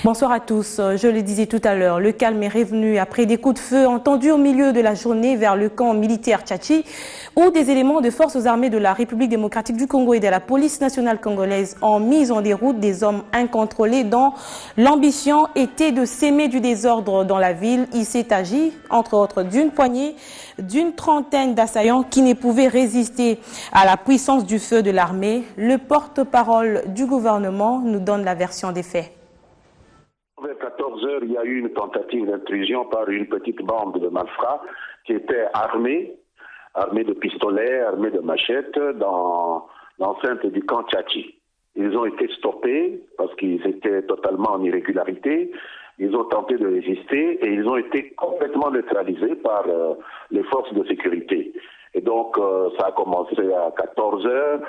Bonsoir à tous. Je le disais tout à l'heure, le calme est revenu après des coups de feu entendus au milieu de la journée vers le camp militaire Tchatchi, où des éléments de forces armées de la République démocratique du Congo et de la police nationale congolaise ont mis en déroute des hommes incontrôlés dont l'ambition était de s'aimer du désordre dans la ville. Il s'est agi, entre autres, d'une trentaine d'assaillants qui ne pouvaient résister à la puissance du feu de l'armée. Le porte-parole du gouvernement nous donne la version des faits. Vers 14 heures, il y a eu une tentative d'intrusion par une petite bande de malfrats qui était armée de pistolets, armée de machettes dans l'enceinte du camp Tchatchi. Ils ont été stoppés parce qu'ils étaient totalement en irrégularité. Ils ont tenté de résister et ils ont été complètement neutralisés par les forces de sécurité. Et donc, ça a commencé à 14 heures.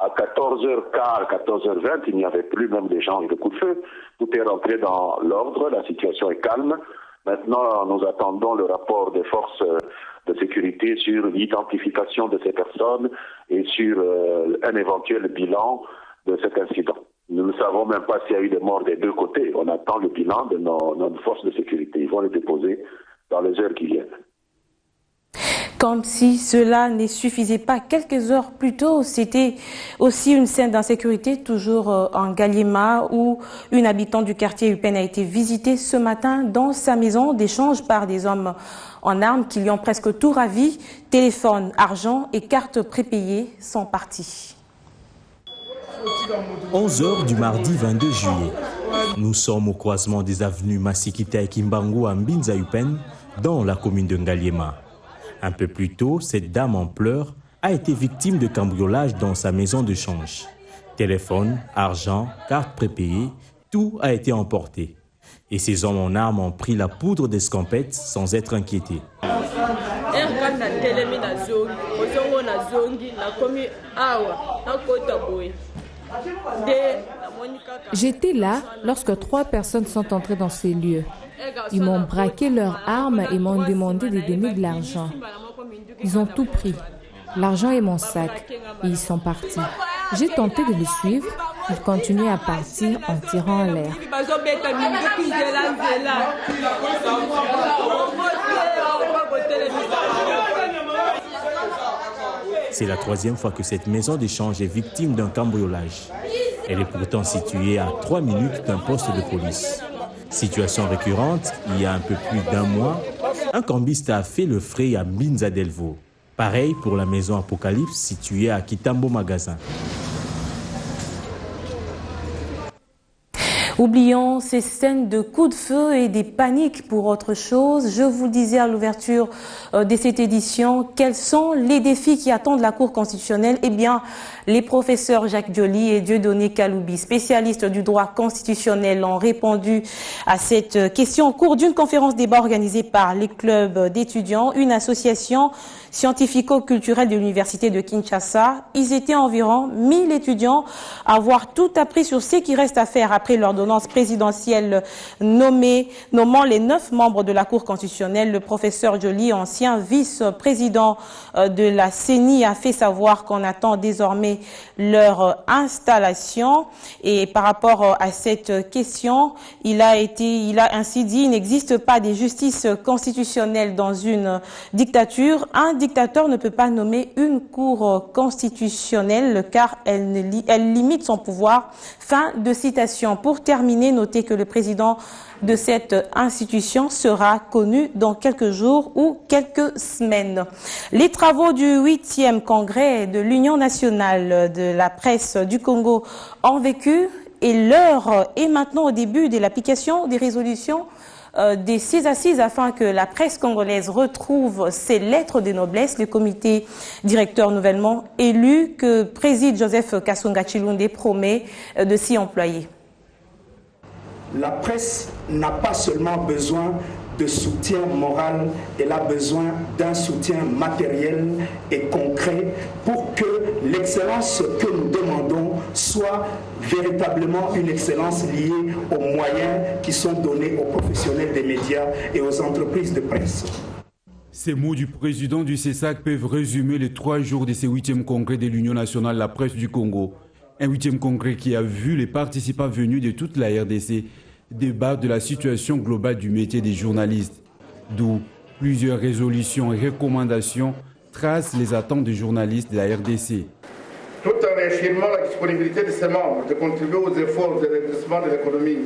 À 14h15, 14h20, il n'y avait plus même d'échange de coups de feu. Tout est rentré dans l'ordre, la situation est calme. Maintenant, nous attendons le rapport des forces de sécurité sur l'identification de ces personnes et sur un éventuel bilan de cet incident. Nous ne savons même pas s'il y a eu des morts des deux côtés. On attend le bilan de nos forces de sécurité. Ils vont le déposer dans les heures qui viennent. Comme si cela ne suffisait pas, quelques heures plus tôt, c'était aussi une scène d'insécurité, toujours en Ngaliema, où une habitante du quartier Upen a été visitée ce matin dans sa maison d'échange par des hommes en armes qui lui ont presque tout ravi. Téléphone, argent et cartes prépayées sont partis. 11 heures du mardi 22 juillet. Nous sommes au croisement des avenues Massikita et Kimbangu à Mbinza Upen, dans la commune de Ngaliema. Un peu plus tôt, cette dame en pleurs a été victime de cambriolage dans sa maison de change. Téléphone, argent, cartes prépayées, tout a été emporté. Et ces hommes en armes ont pris la poudre d'escampette sans être inquiétés. J'étais là lorsque 3 personnes sont entrées dans ces lieux. Ils m'ont braqué leurs armes et m'ont demandé de donner de l'argent. Ils ont tout pris, l'argent et mon sac, et ils sont partis. J'ai tenté de les suivre, ils continuaient à partir en tirant en l'air. C'est la 3e fois que cette maison d'échange est victime d'un cambriolage. Elle est pourtant située à 3 minutes d'un poste de police. Situation récurrente, il y a un peu plus d'un mois, un cambiste a fait le frais à Mbinza Delvaux. Pareil pour la maison Apocalypse située à Kitambo Magasin. Oublions ces scènes de coups de feu et des paniques pour autre chose. Je vous le disais à l'ouverture de cette édition, quels sont les défis qui attendent la Cour constitutionnelle? Eh bien, les professeurs Jacques Dioli et Dieudonné Kaloubi, spécialistes du droit constitutionnel, ont répondu à cette question au cours d'une conférence débat organisée par les clubs d'étudiants, une association scientifico-culturelle de l'université de Kinshasa. Ils étaient environ 1000 étudiants à avoir tout appris sur ce qui reste à faire après l'ordonnance présidentielle nommant les 9 membres de la Cour constitutionnelle. Le professeur Dioli, ancien vice-président de la CENI, a fait savoir qu'on attend désormais leur installation. Et par rapport à cette question, il a ainsi dit: il n'existe pas de justice constitutionnelle dans une dictature. Un dictateur ne peut pas nommer une cour constitutionnelle car elle limite son pouvoir. Fin de citation. Pour terminer, notez que le président de cette institution sera connu dans quelques jours ou quelques semaines. Les travaux du 8e congrès de l'Union nationale de la presse du Congo ont vécu et l'heure est maintenant au début de l'application des résolutions des 6 assises afin que la presse congolaise retrouve ses lettres de noblesse. Le comité directeur nouvellement élu que préside Joseph Kasonga Chilunde promet de s'y employer. La presse n'a pas seulement besoin de soutien moral, elle a besoin d'un soutien matériel et concret pour que l'excellence que nous demandons soit véritablement une excellence liée aux moyens qui sont donnés aux professionnels des médias et aux entreprises de presse. Ces mots du président du CESAC peuvent résumer les 3 jours de ce 8e congrès de l'Union nationale de la presse du Congo. Un 8e congrès qui a vu les participants venus de toute la RDC débat de la situation globale du métier des journalistes, d'où plusieurs résolutions et recommandations tracent les attentes des journalistes de la RDC. Tout en réaffirmant la disponibilité de ses membres de contribuer aux efforts de redressement de l'économie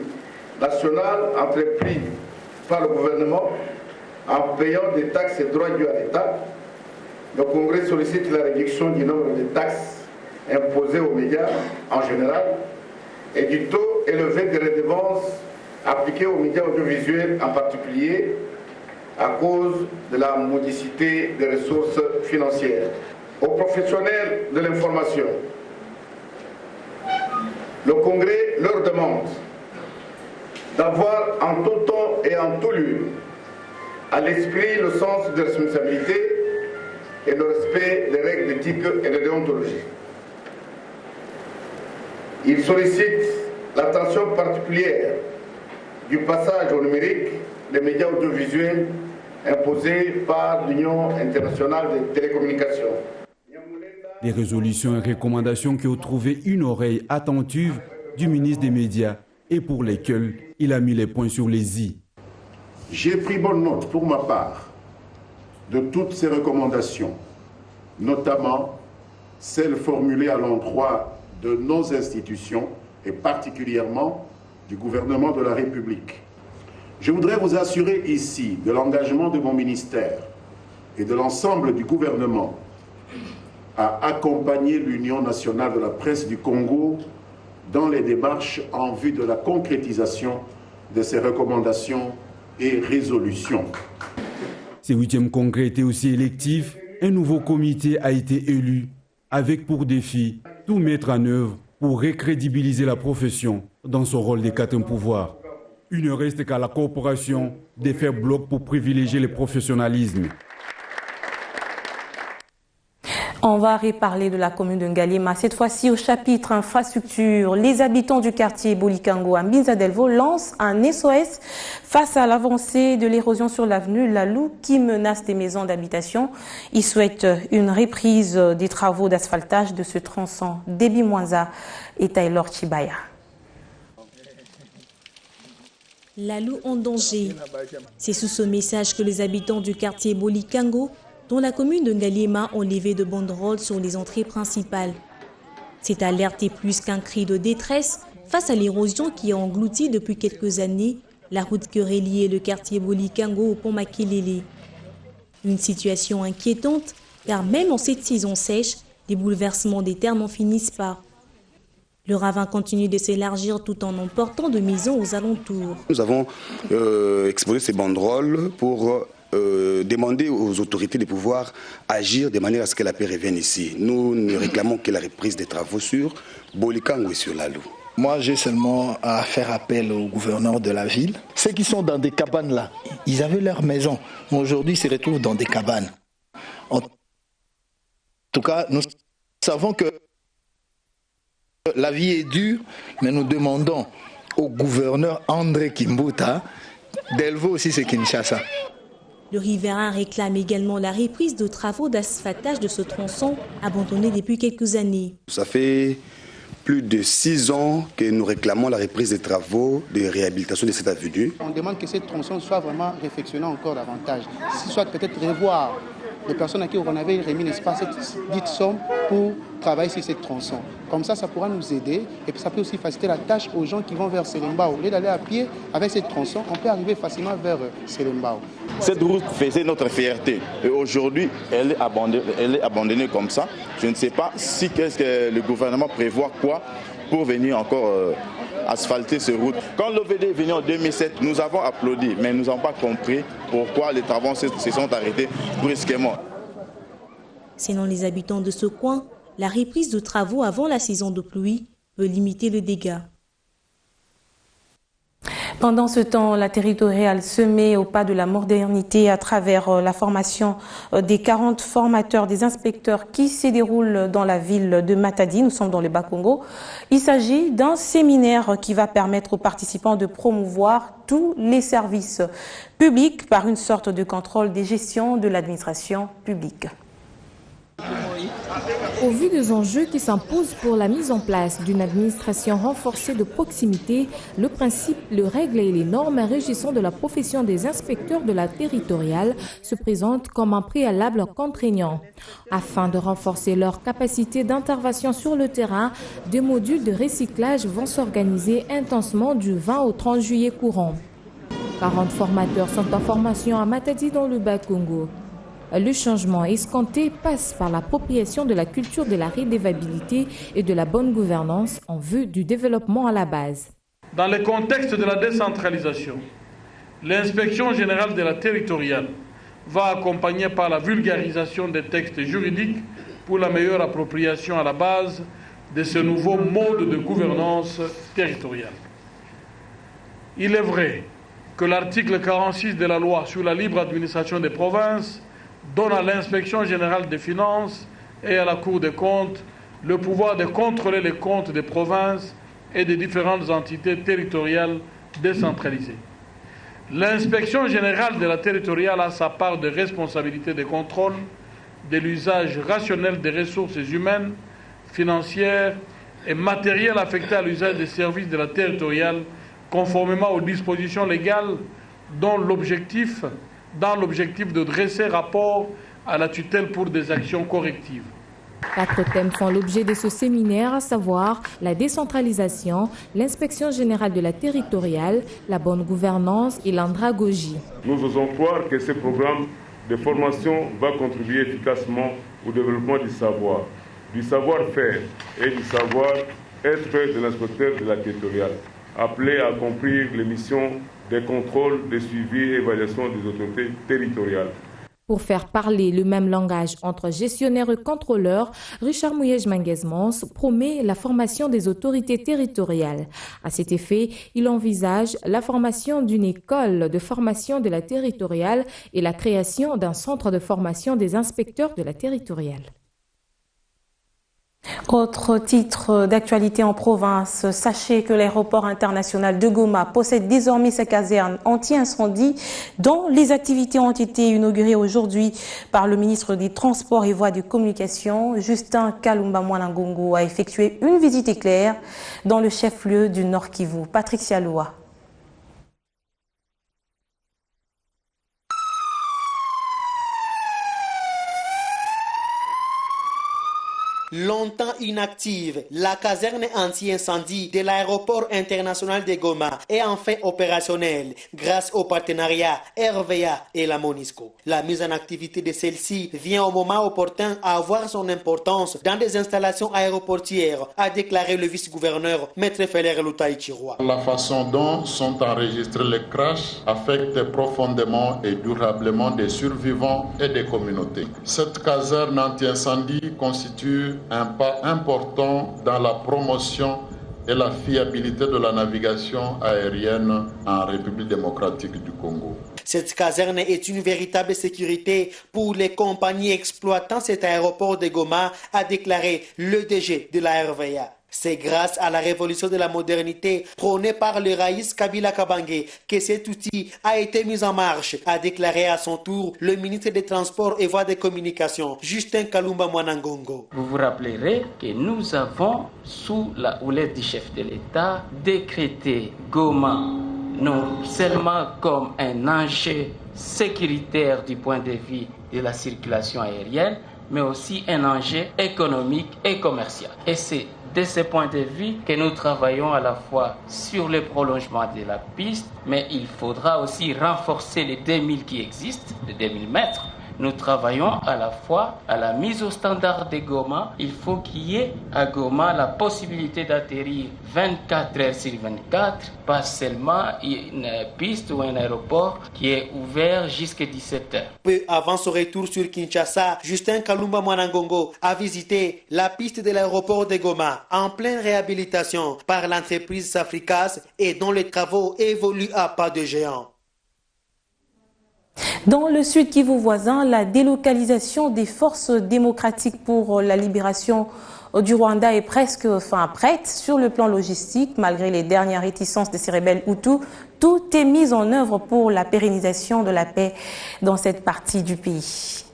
nationale entrepris par le gouvernement en payant des taxes et droits dus à l'État, le Congrès sollicite la réduction du nombre de taxes imposées aux médias en général et du taux élevé de redevances appliquées aux médias audiovisuels en particulier à cause de la modicité des ressources financières. Aux professionnels de l'information, le Congrès leur demande d'avoir en tout temps et en tout lieu à l'esprit le sens de responsabilité et le respect des règles d'éthique et de déontologie. Il sollicite l'attention particulière du passage au numérique des médias audiovisuels imposés par l'Union internationale des télécommunications. Des résolutions et recommandations qui ont trouvé une oreille attentive du ministre des Médias et pour lesquelles il a mis les points sur les i. J'ai pris bonne note pour ma part de toutes ces recommandations, notamment celles formulées à l'endroit de nos institutions et particulièrement du gouvernement de la République. Je voudrais vous assurer ici de l'engagement de mon ministère et de l'ensemble du gouvernement à accompagner l'Union nationale de la presse du Congo dans les démarches en vue de la concrétisation de ces recommandations et résolutions. Ce 8e congrès était aussi électif. Un nouveau comité a été élu avec pour défi tout mettre en œuvre pour récrédibiliser la profession dans son rôle des quatre pouvoirs. Il ne reste qu'à la coopération de faire bloc pour privilégier le professionnalisme. On va reparler de la commune de Ngaliema. Cette fois-ci, au chapitre infrastructure, les habitants du quartier Bolikango à Mbinza Delvaux lancent un SOS face à l'avancée de l'érosion sur l'avenue Lalou qui menace des maisons d'habitation. Ils souhaitent une reprise des travaux d'asphaltage de ce tronçon. Déby Mwanza et Taylor Chibaya. Lalou en danger. C'est sous ce message que les habitants du quartier Bolikango dont la commune de Ngaliema ont levé de banderoles sur les entrées principales. Cette alerte est plus qu'un cri de détresse face à l'érosion qui a englouti depuis quelques années la route qui reliait le quartier Bolikango au pont Makelele. Une situation inquiétante car même en cette saison sèche, les bouleversements des terres n'en finissent pas. Le ravin continue de s'élargir tout en emportant de maisons aux alentours. Nous avons exposé ces banderoles pour demander aux autorités de pouvoir agir de manière à ce que la paix revienne ici. Nous ne réclamons que la reprise des travaux sur Bolikango et sur Lalou. Moi, j'ai seulement à faire appel au gouverneur de la ville. Ceux qui sont dans des cabanes là, ils avaient leur maison. Mais aujourd'hui, ils se retrouvent dans des cabanes. En tout cas, nous savons que la vie est dure, mais nous demandons au gouverneur André Kimbuta d'Elvo aussi c'est Kinshasa. Le riverain réclame également la reprise de travaux d'asphaltage de ce tronçon abandonné depuis quelques années. Ça fait plus de 6 ans que nous réclamons la reprise des travaux de réhabilitation de cette avenue. On demande que ce tronçon soit vraiment réfectionné encore davantage. Soit peut-être revoir les personnes à qui on avait remis, n'est-ce pas, cette dite somme pour travailler sur cette tronçon. Comme ça pourra nous aider et puis ça peut aussi faciliter la tâche aux gens qui vont vers Selembao. Au lieu d'aller à pied avec cette tronçon, on peut arriver facilement vers Selembao. Cette route faisait notre fierté et aujourd'hui elle est abandonnée comme ça. Je ne sais pas si qu'est-ce que le gouvernement prévoit quoi pour venir encore asphalter ces routes. Quand l'OVD est venu en 2007, nous avons applaudi, mais nous n'avons pas compris pourquoi les travaux se sont arrêtés brusquement. Selon les habitants de ce coin, la reprise de travaux avant la saison de pluie peut limiter le dégât. Pendant ce temps, la territoriale se met au pas de la modernité à travers la formation des 40 formateurs, des inspecteurs qui se déroulent dans la ville de Matadi. Nous sommes dans le Bas-Congo. Il s'agit d'un séminaire qui va permettre aux participants de promouvoir tous les services publics par une sorte de contrôle des gestions de l'administration publique. Au vu des enjeux qui s'imposent pour la mise en place d'une administration renforcée de proximité, le principe, les règles et les normes régissant de la profession des inspecteurs de la territoriale se présentent comme un préalable contraignant. Afin de renforcer leur capacité d'intervention sur le terrain, des modules de recyclage vont s'organiser intensement du 20 au 30 juillet courant. 40 formateurs sont en formation à Matadi dans le Bas-Congo. Le changement escompté passe par l'appropriation de la culture de la redevabilité et de la bonne gouvernance en vue du développement à la base. Dans le contexte de la décentralisation, l'inspection générale de la territoriale va accompagner par la vulgarisation des textes juridiques pour la meilleure appropriation à la base de ce nouveau mode de gouvernance territoriale. Il est vrai que l'article 46 de la loi sur la libre administration des provinces donne à l'inspection générale des finances et à la Cour des comptes le pouvoir de contrôler les comptes des provinces et des différentes entités territoriales décentralisées. L'inspection générale de la territoriale a sa part de responsabilité de contrôle de l'usage rationnel des ressources humaines, financières et matérielles affectées à l'usage des services de la territoriale conformément aux dispositions légales dans l'objectif de dresser rapport à la tutelle pour des actions correctives. 4 thèmes font l'objet de ce séminaire, à savoir la décentralisation, l'inspection générale de la territoriale, la bonne gouvernance et l'andragogie. Nous osons croire que ce programme de formation va contribuer efficacement au développement du savoir-faire et du savoir-être de l'inspecteur de la territoriale, appelé à accomplir les missions de contrôle, de suivi et évaluation des autorités territoriales. Pour faire parler le même langage entre gestionnaires et contrôleurs, Richard Mouyej-Manguez-Mons promet la formation des autorités territoriales. À cet effet, il envisage la formation d'une école de formation de la territoriale et la création d'un centre de formation des inspecteurs de la territoriale. Autre titre d'actualité en province, sachez que l'aéroport international de Goma possède désormais sa caserne anti-incendie dont les activités ont été inaugurées aujourd'hui par le ministre des Transports et Voies de Communication. Justin Kalumba Mwanangongo a effectué une visite éclair dans le chef-lieu du Nord Kivu. Patrick Sialoua. Longtemps inactive, la caserne anti-incendie de l'aéroport international de Goma est enfin opérationnelle grâce au partenariat RVA et la MONUSCO. La mise en activité de celle-ci vient au moment opportun à avoir son importance dans des installations aéroportières, a déclaré le vice-gouverneur Maître Feller Lutaïchiroua. La façon dont sont enregistrés les crashs affecte profondément et durablement des survivants et des communautés. Cette caserne anti-incendie constitue un pas important dans la promotion et la fiabilité de la navigation aérienne en République démocratique du Congo. Cette caserne est une véritable sécurité pour les compagnies exploitant cet aéroport de Goma, a déclaré le DG de la RVA. C'est grâce à la révolution de la modernité prônée par le Raïs Kabila Kabange que cet outil a été mis en marche, a déclaré à son tour le ministre des Transports et Voies de Communication, Justin Kalumba Mwanangongo. Vous vous rappellerez que nous avons, sous la houlette du chef de l'État, décrété Goma non seulement comme un enjeu sécuritaire du point de vue de la circulation aérienne, mais aussi un enjeu économique et commercial. Et c'est de ce point de vue que nous travaillons à la fois sur le prolongement de la piste, mais il faudra aussi renforcer les 2000 qui existent, les 2000 mètres. Nous travaillons à la fois à la mise au standard de Goma. Il faut qu'il y ait à Goma la possibilité d'atterrir 24 heures sur 24, pas seulement une piste ou un aéroport qui est ouvert jusqu'à 17 heures. Peu avant son retour sur Kinshasa, Justin Kalumba Mwanangongo a visité la piste de l'aéroport de Goma en pleine réhabilitation par l'entreprise Safricas et dont les travaux évoluent à pas de géant. Dans le Sud Kivu voisin, la délocalisation des forces démocratiques pour la libération du Rwanda est presque prête sur le plan logistique. Malgré les dernières réticences de ces rebelles Hutus, tout est mis en œuvre pour la pérennisation de la paix dans cette partie du pays.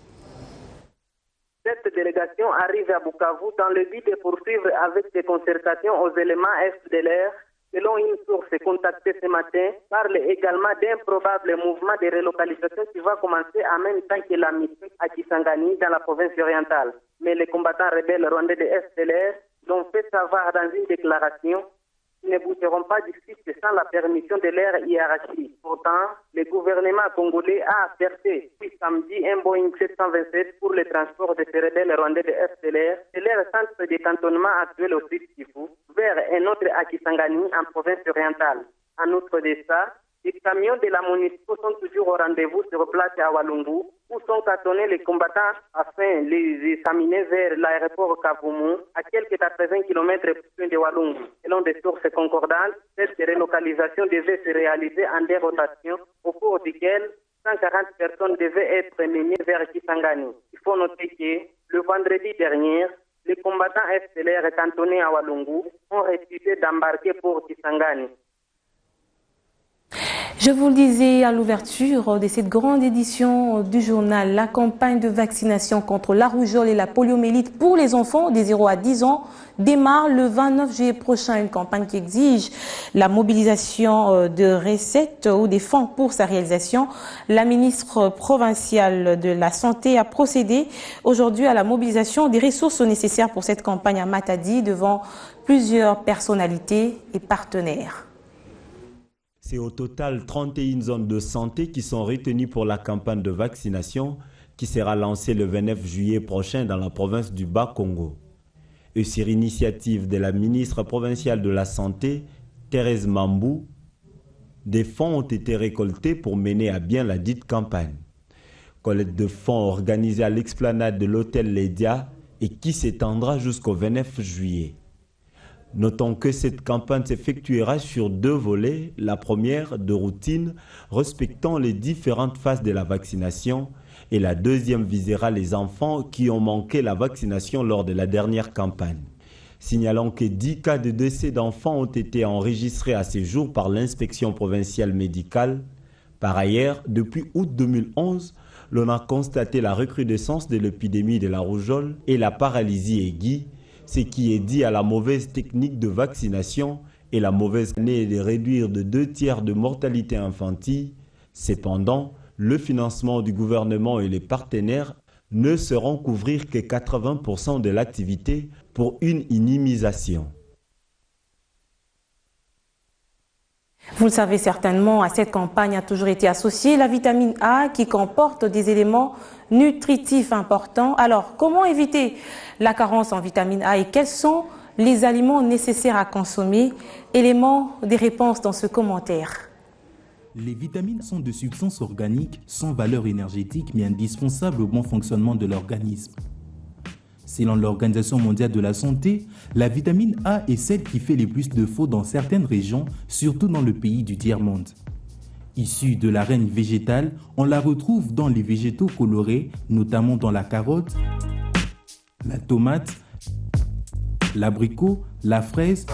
Cette délégation arrive à Bukavu dans le but de poursuivre avec des concertations aux éléments FDLR. Selon une source contactée ce matin, parle également d'un probable mouvement de relocalisation qui va commencer en même temps que la mission à Kisangani dans la province orientale. Mais les combattants rebelles rwandais de FDLR l'ont fait savoir dans une déclaration qu'ils ne bougeront pas du site sans la permission de leur hiérarchie. Pourtant, le gouvernement congolais a aperçu ce samedi un Boeing 727 pour le transport de ces rebelles rwandais de FDLR de leur centre de cantonnement actuel au sud Kivu vers un autre à Kisangani en province orientale. En outre de ça, les camions de la MONUSCO sont toujours au rendez-vous sur place à Walungu, où sont cantonnés les combattants afin de les examiner vers l'aéroport Kavumu, à quelques 80 km de Walungu. Selon des sources concordantes, cette relocalisation devait se réaliser en des rotations, au cours desquelles 140 personnes devaient être menées vers Kisangani. Il faut noter que le vendredi dernier, les combattants FDLR cantonnés à Walungu ont refusé d'embarquer pour Kisangani. Je vous le disais à l'ouverture de cette grande édition du journal, la campagne de vaccination contre la rougeole et la poliomyélite pour les enfants des 0 à 10 ans démarre le 29 juillet prochain. Une campagne qui exige la mobilisation de recettes ou des fonds pour sa réalisation. La ministre provinciale de la Santé a procédé aujourd'hui à la mobilisation des ressources nécessaires pour cette campagne à Matadi devant plusieurs personnalités et partenaires. C'est au total 31 zones de santé qui sont retenues pour la campagne de vaccination qui sera lancée le 29 juillet prochain dans la province du Bas-Congo. Et sur initiative de la ministre provinciale de la Santé, Thérèse Mambou, des fonds ont été récoltés pour mener à bien la dite campagne. Collecte de fonds organisée à l'explanade de l'hôtel Lédia et qui s'étendra jusqu'au 29 juillet. Notons que cette campagne s'effectuera sur 2 volets, la première de routine, respectant les différentes phases de la vaccination, et la deuxième visera les enfants qui ont manqué la vaccination lors de la dernière campagne. Signalons que 10 cas de décès d'enfants ont été enregistrés à ce jour par l'inspection provinciale médicale. Par ailleurs, depuis août 2011, l'on a constaté la recrudescence de l'épidémie de la rougeole et la paralysie aiguë, ce qui est dû à la mauvaise technique de vaccination et la mauvaise année de réduire de 2/3 de mortalité infantile. Cependant, le financement du gouvernement et les partenaires ne sauront couvrir que 80% de l'activité pour une immunisation. Vous le savez certainement, à cette campagne a toujours été associée la vitamine A qui comporte des éléments nutritifs importants. Alors, comment éviter la carence en vitamine A et quels sont les aliments nécessaires à consommer? Éléments des réponses dans ce commentaire. Les vitamines sont de substances organiques sans valeur énergétique mais indispensables au bon fonctionnement de l'organisme. Selon l'Organisation mondiale de la santé, la vitamine A est celle qui fait le plus de défaut dans certaines régions, surtout dans le pays du tiers-monde. Issue de la reine végétale, on la retrouve dans les végétaux colorés, notamment dans la carotte, la tomate, l'abricot, la fraise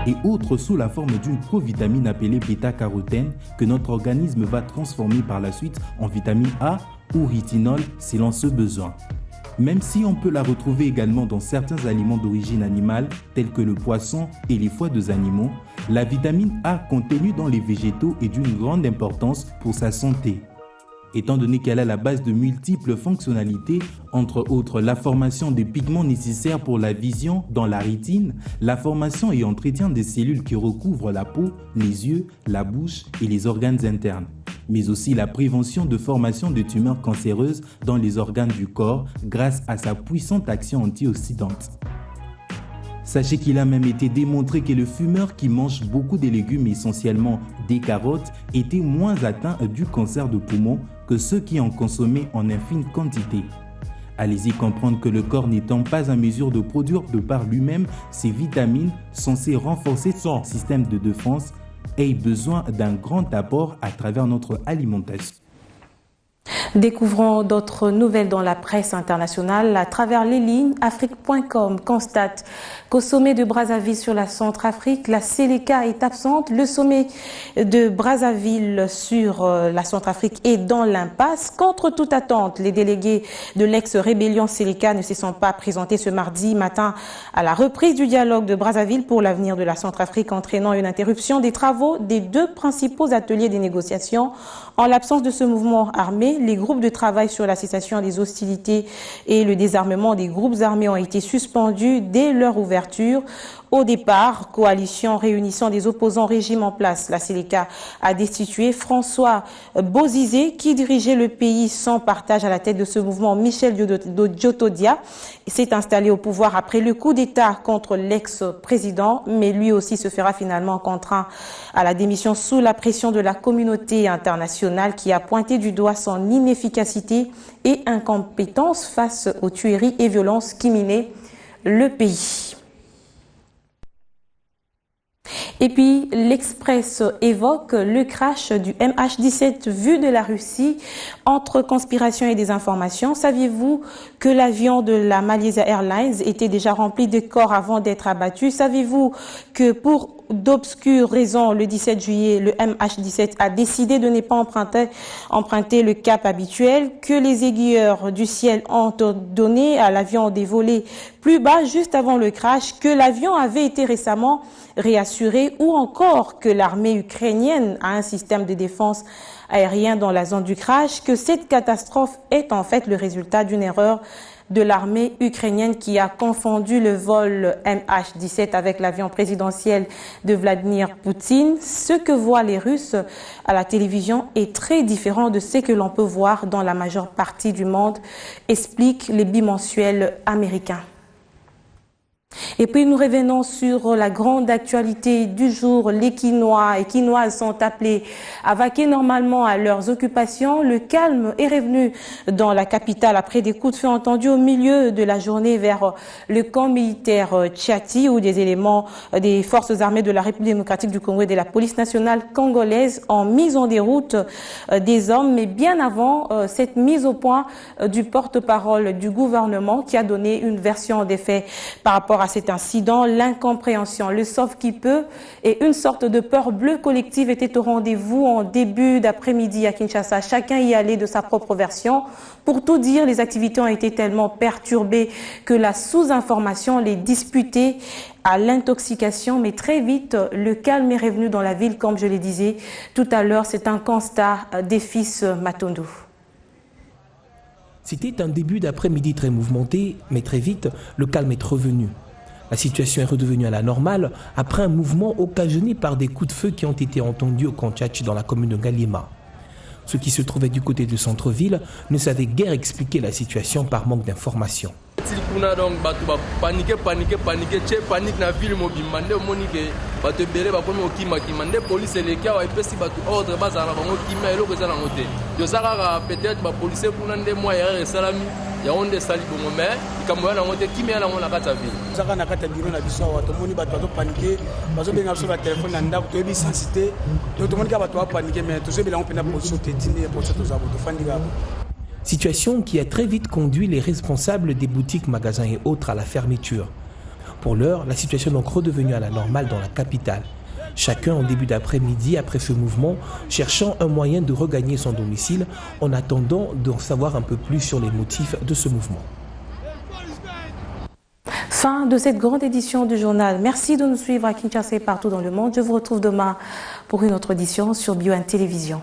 et autres sous la forme d'une provitamine appelée bêta-carotène que notre organisme va transformer par la suite en vitamine A ou rétinol selon ce besoin. Même si on peut la retrouver également dans certains aliments d'origine animale, tels que le poisson et les foies des animaux, la vitamine A contenue dans les végétaux est d'une grande importance pour sa santé. Étant donné qu'elle a la base de multiples fonctionnalités, entre autres la formation des pigments nécessaires pour la vision dans la rétine, la formation et entretien des cellules qui recouvrent la peau, les yeux, la bouche et les organes internes, mais aussi la prévention de formation de tumeurs cancéreuses dans les organes du corps grâce à sa puissante action antioxydante. Sachez qu'il a même été démontré que le fumeur qui mange beaucoup de légumes, essentiellement des carottes, était moins atteint du cancer de poumon que ceux qui en consommaient en infime quantité. Allez-y comprendre que le corps n'étant pas en mesure de produire de par lui-même ces vitamines censées renforcer son système de défense, ait besoin d'un grand apport à travers notre alimentation. Découvrons d'autres nouvelles dans la presse internationale à travers les lignes. Afrique.com constate qu'au sommet de Brazzaville sur la Centrafrique, la Séléka est absente. Le sommet de Brazzaville sur la Centrafrique est dans l'impasse. Contre toute attente, les délégués de l'ex-rébellion Séléka ne se sont pas présentés ce mardi matin à la reprise du dialogue de Brazzaville pour l'avenir de la Centrafrique, entraînant une interruption des travaux des deux principaux ateliers des négociations. En l'absence de ce mouvement armé, les groupes de travail sur la cessation des hostilités et le désarmement des groupes armés ont été suspendus dès leur ouverture. Au départ, coalition réunissant des opposants au régime en place, la Séléka a destitué François Bozizé qui dirigeait le pays sans partage à la tête de ce mouvement. Michel Djotodia s'est installé au pouvoir après le coup d'État contre l'ex-président, mais lui aussi se fera finalement contraint à la démission sous la pression de la communauté internationale qui a pointé du doigt son inefficacité et incompétence face aux tueries et violences qui minaient le pays. Et puis, l'Express évoque le crash du MH17 vu de la Russie entre conspiration et désinformation. Saviez-vous que l'avion de la Malaysia Airlines était déjà rempli de corps avant d'être abattu? Saviez-vous que pour d'obscures raisons, le 17 juillet, le MH17 a décidé de ne pas emprunter le cap habituel, que les aiguilleurs du ciel ont donné à l'avion des volets plus bas juste avant le crash, que l'avion avait été récemment réassuré ou encore que l'armée ukrainienne a un système de défense aérien dans la zone du crash, que cette catastrophe est en fait le résultat d'une erreur de l'armée ukrainienne qui a confondu le vol MH17 avec l'avion présidentiel de Vladimir Poutine. Ce que voient les Russes à la télévision est très différent de ce que l'on peut voir dans la majeure partie du monde, expliquent les bimensuels américains. Et puis nous revenons sur la grande actualité du jour. Les Quinois et Quinoises sont appelés à vaquer normalement à leurs occupations. Le calme est revenu dans la capitale après des coups de feu entendus au milieu de la journée vers le camp militaire Tchati où des éléments des forces armées de la République démocratique du Congo et de la police nationale congolaise ont mis en déroute des hommes. Mais bien avant cette mise au point du porte-parole du gouvernement qui a donné une version des faits par rapport à cet incident, l'incompréhension, le sauve-qui-peut et une sorte de peur bleue collective étaient au rendez-vous en début d'après-midi à Kinshasa. Chacun y allait de sa propre version. Pour tout dire, les activités ont été tellement perturbées que la sous-information les disputait à l'intoxication. Mais très vite, le calme est revenu dans la ville, comme je le disais tout à l'heure. C'est un constat des fils Matondo. C'était un début d'après-midi très mouvementé, mais très vite, le calme est revenu. La situation est redevenue à la normale après un mouvement occasionné par des coups de feu qui ont été entendus au camp Tchatchi dans la commune de Ngaliema. Ceux qui se trouvaient du côté du centre-ville ne savaient guère expliquer la situation par manque d'informations. Situation qui a très vite conduit les responsables des boutiques, magasins et autres à la fermeture. Pour l'heure, la situation est donc redevenue à la normale dans la capitale. Chacun en début d'après-midi, après ce mouvement, cherchant un moyen de regagner son domicile en attendant d'en savoir un peu plus sur les motifs de ce mouvement. Fin de cette grande édition du journal. Merci de nous suivre à Kinshasa et partout dans le monde. Je vous retrouve demain pour une autre édition sur BioN Télévision.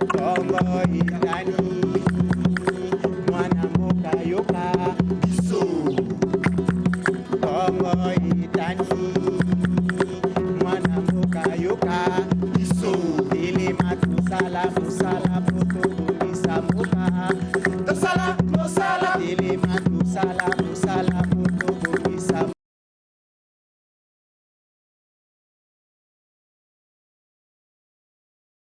Congo yoka